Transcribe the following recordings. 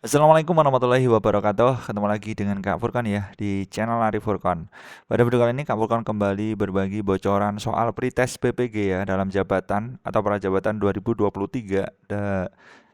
Assalamualaikum warahmatullahi wabarakatuh. Ketemu lagi dengan Kak Furkan ya di channel Arif Furkan. Pada video kali ini Kak Furkan kembali berbagi bocoran soal pretest PPG ya dalam jabatan atau prajabatan 2023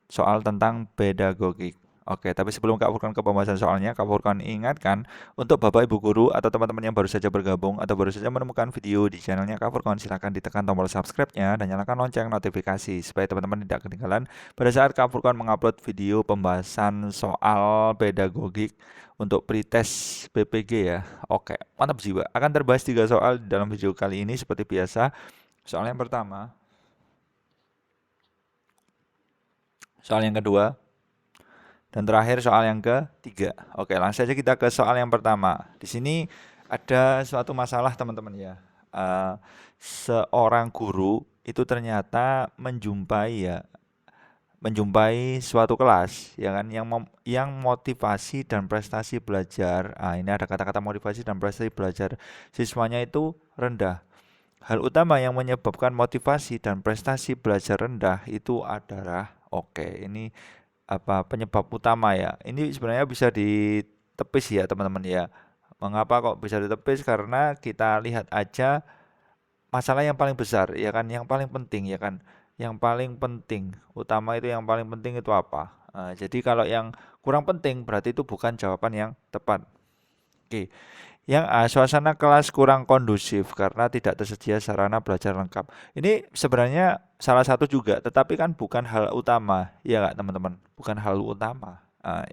soal tentang pedagogik. Oke, tapi sebelum Kak Furkan ke pembahasan soalnya, Kak Furkan ingatkan untuk Bapak Ibu guru atau teman-teman yang baru saja bergabung atau baru saja menemukan video di channelnya Kak Furkan, silakan ditekan tombol subscribe-nya dan nyalakan lonceng notifikasi supaya teman-teman tidak ketinggalan pada saat Kak Furkan mengupload video pembahasan soal pedagogik untuk pretest PPG ya. Oke, mantap jiwa. Akan terbahas 3 soal di dalam video kali ini seperti biasa. Soal yang pertama, soal yang kedua, dan terakhir soal yang ketiga. Oke, langsung saja kita ke soal yang pertama. Di sini ada suatu masalah teman-teman ya. Eh, Seorang guru itu ternyata menjumpai suatu kelas ya kan yang motivasi dan prestasi belajar. Ini ada kata-kata motivasi dan prestasi belajar siswanya itu rendah. Hal utama yang menyebabkan motivasi dan prestasi belajar rendah itu adalah ini apa penyebab utama ya. Ini sebenarnya bisa ditepis ya teman-teman ya. Mengapa kok bisa ditepis? Karena kita lihat aja masalah yang paling besar ya kan, yang paling penting ya kan, yang paling penting utama itu yang paling penting itu apa. Jadi kalau yang kurang penting berarti itu bukan jawaban yang tepat. Oke, yang A, suasana kelas kurang kondusif karena tidak tersedia sarana belajar lengkap. Ini sebenarnya salah satu juga, tetapi kan bukan hal utama, ya nggak teman-teman? Bukan hal utama.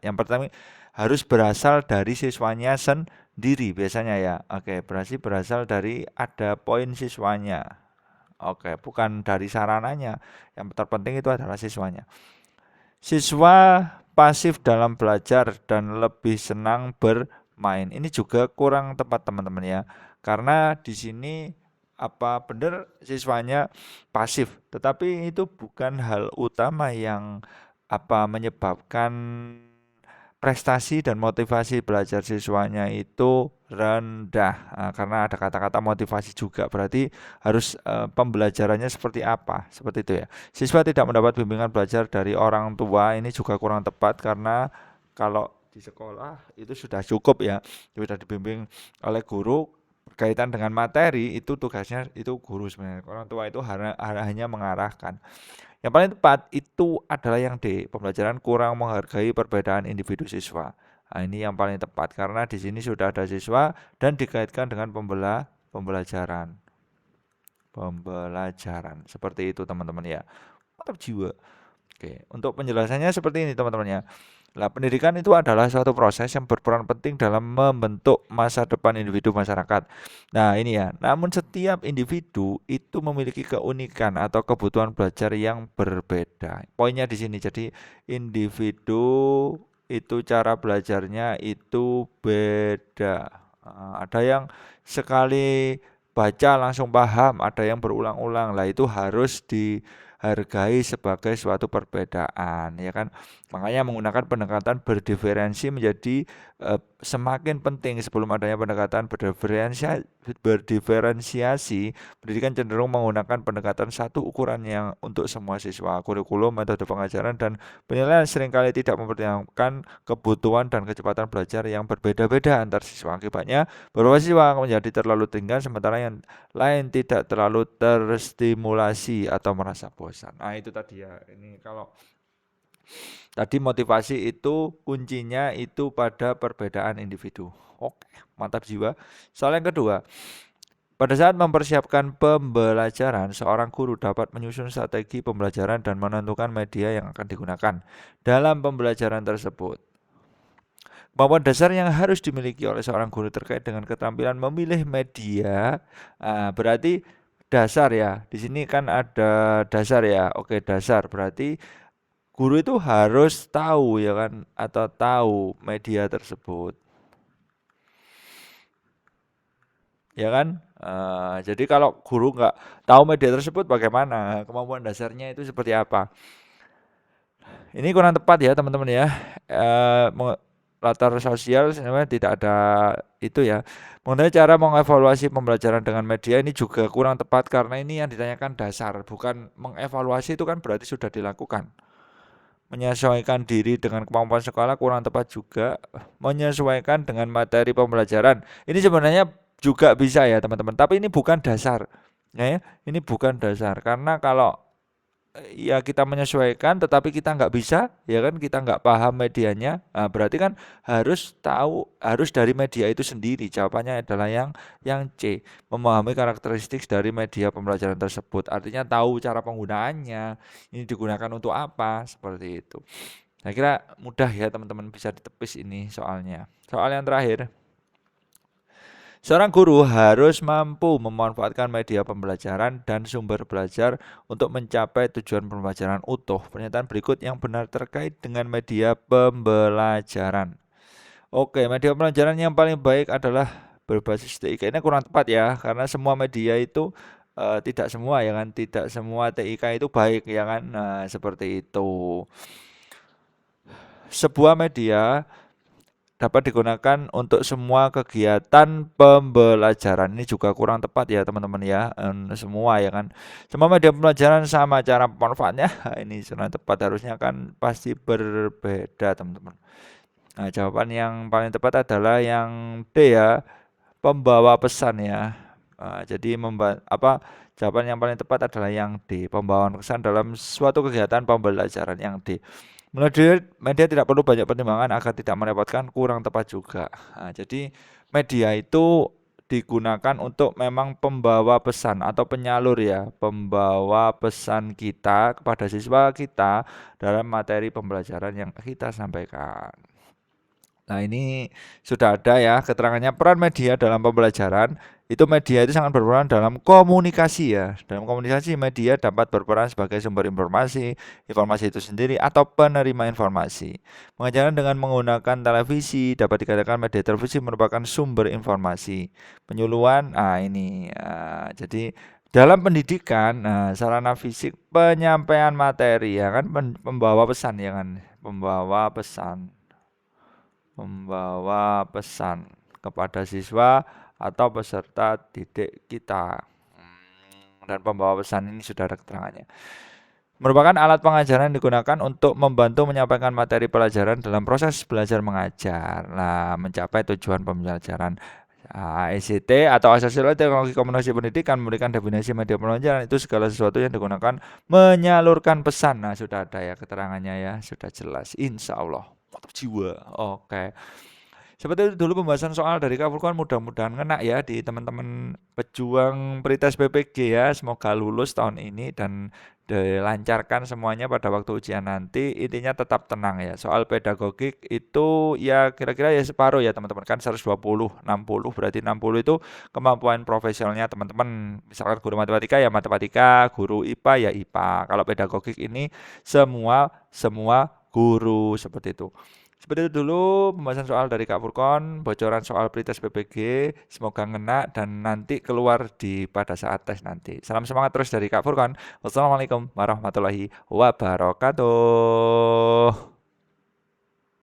Yang pertama harus berasal dari siswanya sendiri biasanya ya. Oke, berarti berasal dari ada poin siswanya. Oke, bukan dari sarananya. Yang terpenting itu adalah siswanya. Siswa pasif dalam belajar dan lebih senang bermain. Ini juga kurang tepat teman-teman ya. Karena di sini apa benar siswanya pasif, tetapi itu bukan hal utama yang apa menyebabkan prestasi dan motivasi belajar siswanya itu rendah. Karena ada kata-kata motivasi juga, berarti harus pembelajarannya seperti apa, seperti itu ya. Siswa tidak mendapat bimbingan belajar dari orang tua, ini juga kurang tepat karena kalau di sekolah itu sudah cukup ya, sudah dibimbing oleh guru berkaitan dengan materi, itu tugasnya itu guru sebenarnya. Orang tua itu hanya mengarahkan. Yang paling tepat itu adalah yang D, pembelajaran kurang menghargai perbedaan individu siswa. Ini yang paling tepat karena di sini sudah ada siswa dan dikaitkan dengan pembelajaran. Pembelajaran. Seperti itu teman-teman ya. Mantap jiwa. Oke, untuk penjelasannya seperti ini teman-teman ya. Nah, pendidikan itu adalah suatu proses yang berperan penting dalam membentuk masa depan individu masyarakat. Nah, ini ya. Namun setiap individu itu memiliki keunikan atau kebutuhan belajar yang berbeda. Poinnya di sini. Jadi, individu itu cara belajarnya itu beda. Ada yang sekali baca langsung paham, ada yang berulang-ulang. Lah itu harus dihargai sebagai suatu perbedaan, ya kan? Makanya menggunakan pendekatan berdiferensi menjadi semakin penting. Sebelum adanya pendekatan berdiferensiasi, pendidikan cenderung menggunakan pendekatan satu ukuran yang untuk semua siswa. Kurikulum, metode pengajaran, dan penilaian seringkali tidak mempertimbangkan kebutuhan dan kecepatan belajar yang berbeda-beda antar siswa. Akibatnya, beberapa siswa menjadi terlalu tinggal, sementara yang lain tidak terlalu terstimulasi atau merasa bosan. Nah, itu tadi ya. Ini kalau tadi motivasi itu kuncinya itu pada perbedaan individu. Oke, mantap jiwa. Soal yang kedua, pada saat mempersiapkan pembelajaran, seorang guru dapat menyusun strategi pembelajaran dan menentukan media yang akan digunakan dalam pembelajaran tersebut. Kemampuan dasar yang harus dimiliki oleh seorang guru terkait dengan keterampilan memilih media, berarti dasar ya. Di sini kan ada dasar ya. Oke, dasar berarti guru itu harus tahu ya kan atau tahu media tersebut. Ya kan? Jadi kalau guru nggak tahu media tersebut bagaimana? Kemampuan dasarnya itu seperti apa? Ini kurang tepat ya teman-teman ya. Latar sosial sebenarnya tidak ada itu ya. Mengenai cara mengevaluasi pembelajaran dengan media ini juga kurang tepat karena ini yang ditanyakan dasar, bukan mengevaluasi itu kan berarti sudah dilakukan. menyesuaikan diri dengan kemampuan sekolah kurang tepat juga. Menyesuaikan dengan materi pembelajaran. Ini sebenarnya juga bisa ya teman-teman, tapi ini bukan dasar. Ya, ini bukan dasar karena kalau ya kita menyesuaikan tetapi kita nggak bisa ya kan kita nggak paham medianya, nah, berarti kan harus dari media itu sendiri. Jawabannya adalah yang C, memahami karakteristik dari media pembelajaran tersebut, artinya tahu cara penggunaannya, ini digunakan untuk apa, seperti itu. Saya kira mudah ya teman-teman, bisa ditepis ini soalnya. Soal yang terakhir, seorang guru harus mampu memanfaatkan media pembelajaran dan sumber belajar untuk mencapai tujuan pembelajaran utuh. Pernyataan berikut yang benar terkait dengan media pembelajaran. Oke, media pembelajaran yang paling baik adalah berbasis TIK. Ini kurang tepat ya, karena semua media itu tidak semua ya kan, tidak semua TIK itu baik ya kan. Nah, seperti itu. Sebuah media dapat digunakan untuk semua kegiatan pembelajaran. Ini juga kurang tepat ya teman-teman ya. Semua ya kan. Semua media pembelajaran sama cara pemanfaatnya. Ini sudah tepat, harusnya kan pasti berbeda teman-teman. Nah, jawaban yang paling tepat adalah yang D ya, pembawa pesan ya. Jadi jawaban yang paling tepat adalah yang D, pembawaan pesan dalam suatu kegiatan pembelajaran, yang D. Media tidak perlu banyak pertimbangan agar tidak merepotkan, kurang tepat juga. Nah, jadi media itu digunakan untuk memang pembawa pesan atau penyalur ya, pembawa pesan kita kepada siswa kita dalam materi pembelajaran yang kita sampaikan. Nah, ini sudah ada ya keterangannya, peran media dalam pembelajaran. Itu media itu sangat berperan dalam komunikasi ya. Dalam komunikasi, media dapat berperan sebagai sumber informasi, informasi itu sendiri, atau penerima informasi. Pengajaran dengan menggunakan televisi, dapat dikatakan media televisi merupakan sumber informasi. Penyuluhan, ini jadi dalam pendidikan, sarana fisik penyampaian materi ya kan, pembawa pesan ya kan, membawa pesan kepada siswa atau peserta didik kita. Dan pembawa pesan ini sudah ada keterangannya. Merupakan alat pengajaran yang digunakan untuk membantu menyampaikan materi pelajaran dalam proses belajar mengajar. Nah, mencapai tujuan pembelajaran. ICT atau asosiasi teknologi komunikasi pendidikan memberikan definisi media pembelajaran itu segala sesuatu yang digunakan menyalurkan pesan. Nah, sudah ada ya keterangannya ya, sudah jelas. Insya Allah. Mantap jiwa. Oke. Seperti itu dulu pembahasan soal dari Kak Furqan, mudah-mudahan kena ya di teman-teman pejuang Prites PPG ya. Semoga lulus tahun ini dan dilancarkan semuanya pada waktu ujian nanti. Intinya tetap tenang ya. Soal pedagogik itu ya kira-kira ya separuh ya teman-teman, kan 120, 60 berarti 60 itu kemampuan profesionalnya teman-teman. Misalkan guru matematika ya matematika, guru IPA ya IPA. Kalau pedagogik ini semua guru, seperti itu. Seperti itu dulu pembahasan soal dari Kak Furkon, bocoran soal Prites PPG, semoga ngena dan nanti keluar pada saat tes nanti. Salam semangat terus dari Kak Furkon. Wassalamualaikum warahmatullahi wabarakatuh.